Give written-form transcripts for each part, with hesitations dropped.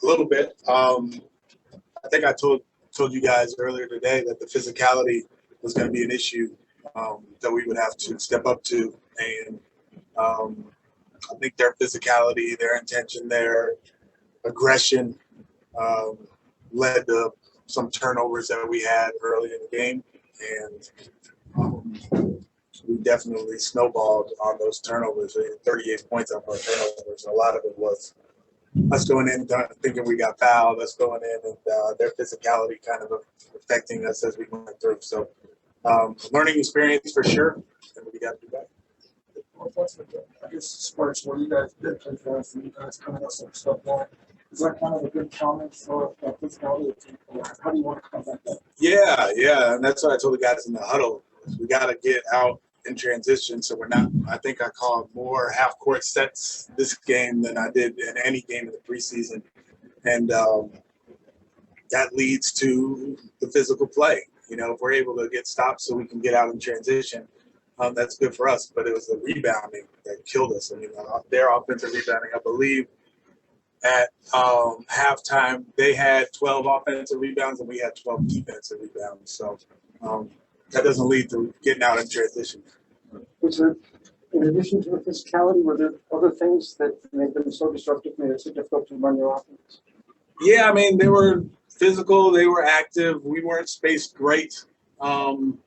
A little bit. I think I told you guys earlier today that the physicality was going to be an issue that we would have to step up to, and I think their physicality, their intention, their aggression led to some turnovers that we had early in the game, and we definitely snowballed on those turnovers. 38 points on our turnovers. A lot of it was us going in thinking we got fouled, us going in and their physicality kind of affecting us as we went through. So learning experience for sure, and we got to do that. I guess spurts where you guys did play fast and you guys kind of got some stuff going. Is that kind of a good comment for physicality? How do you want to combat that? Yeah, and that's what I told the guys in the huddle. We got to get out in transition, so we're not. I think I called more half-court sets this game than I did in any game in the preseason, and that leads to the physical play. You know, if we're able to get stops so we can get out in transition, that's good for us. But it was the rebounding that killed us. I mean, their offensive rebounding, I believe, at halftime, they had 12 offensive rebounds and we had 12 defensive rebounds. So that doesn't lead to getting out in transition. Was there, in addition to the physicality, were there other things that made them so disruptive, made it so difficult to run your offense? Yeah, I mean, they were physical, they were active, we weren't spaced great. And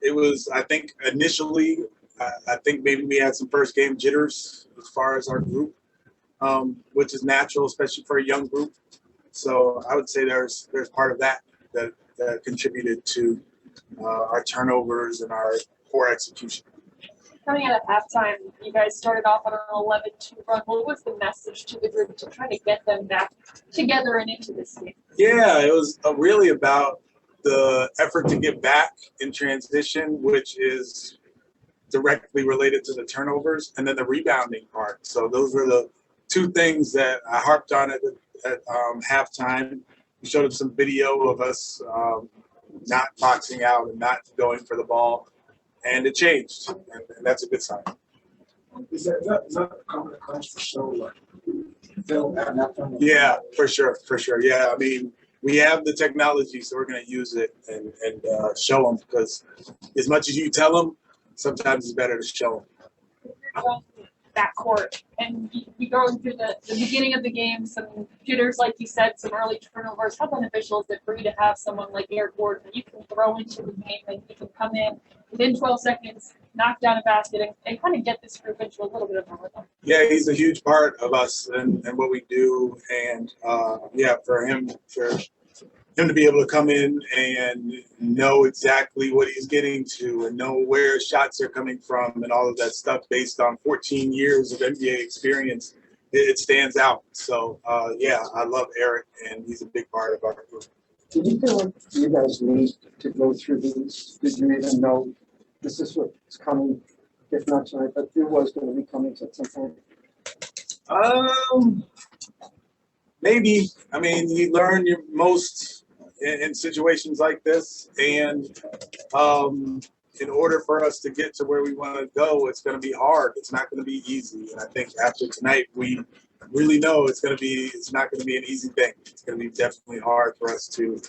it was, I think, initially, I think maybe we had some first game jitters as far as our group, which is natural, especially for a young group. So I would say there's part of that contributed to our turnovers and our poor execution. Coming out of halftime, you guys started off on an 11-2 run. What was the message to the group to try to get them back together and into this game? Yeah, it was really about the effort to get back in transition, which is directly related to the turnovers, and then the rebounding part. So those were the two things that I harped on at halftime. We showed them some video of us not boxing out and not going for the ball, and it changed, and that's a good sign. Is that a common occurrence for show, like film at halftime? Yeah, for sure. Yeah, I mean, we have the technology, so we're going to use it and show them, because as much as you tell them, sometimes it's better to show them. Backcourt, and you going through the beginning of the game, some jitters, like you said, some early turnovers. How beneficial is it for you to have someone like Eric Gordon that you can throw into the game and you can come in within 12 seconds, knock down a basket, and kind of get this group into a little bit of a rhythm? Yeah, he's a huge part of us and what we do, and for him to be able to come in and know exactly what he's getting to and know where shots are coming from and all of that stuff based on 14 years of NBA experience, it stands out. So, I love Eric, and he's a big part of our group. Did you feel like you guys need to go through these? Did you even know this is what's coming, if not tonight, but it was going to be coming at some point? Maybe. I mean, you learn your most in situations like this, and in order for us to get to where we want to go, it's going to be hard. It's not going to be easy, and I think after tonight, we really know it's not going to be an easy thing. It's going to be definitely hard for us to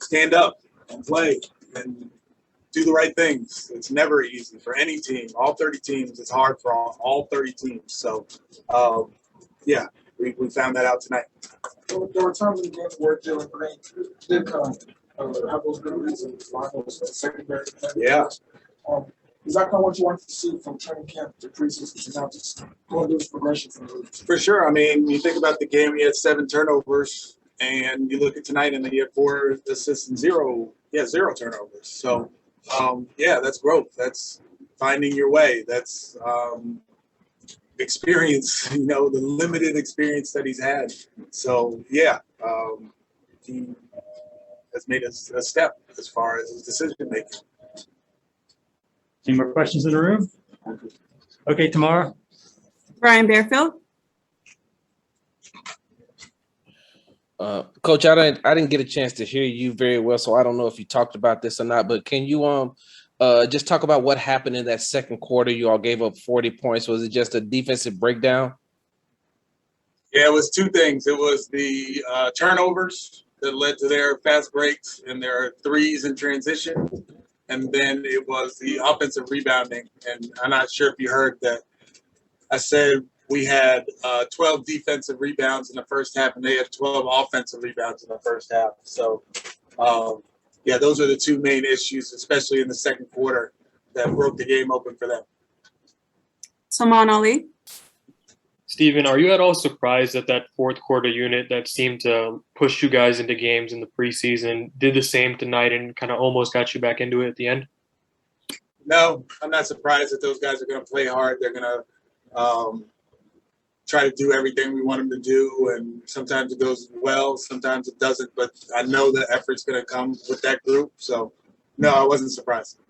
stand up and play and do the right things. It's never easy for any team. All 30 teams, it's hard for all 30 teams. So, we found that out tonight. There were times in the games where Jalen Green did come have those good reasons, those secondary. Yeah. Is that kind of what you want to see from training camp to preseason to now just going through this progression from the For sure. I mean, you think about the game, we had 7 turnovers, and you look at tonight and you had 4 assists and 0 turnovers. So, that's growth. That's finding your way. That's experience, the limited experience that he's had. So, he has made a step as far as his decision making. Any more questions in the room? Okay, Tamara. Brian Bearfield. Coach, I didn't get a chance to hear you very well, so I don't know if you talked about this or not, but can you just talk about what happened in that second quarter? You all gave up 40 points. Was it just a defensive breakdown? Yeah, it was two things. It was the turnovers that led to their fast breaks and their threes in transition. And then it was the offensive rebounding. And I'm not sure if you heard that I said we had 12 defensive rebounds in the first half, and they had 12 offensive rebounds in the first half. So, yeah, those are the two main issues, especially in the second quarter, that broke the game open for them. Salman Ali. Steven, are you at all surprised that that fourth quarter unit that seemed to push you guys into games in the preseason did the same tonight and kind of almost got you back into it at the end? No, I'm not surprised that those guys are going to play hard. They're going to try to do everything we want them to do, and sometimes it goes well, sometimes it doesn't. But I know the effort's going to come with that group. So, no, I wasn't surprised.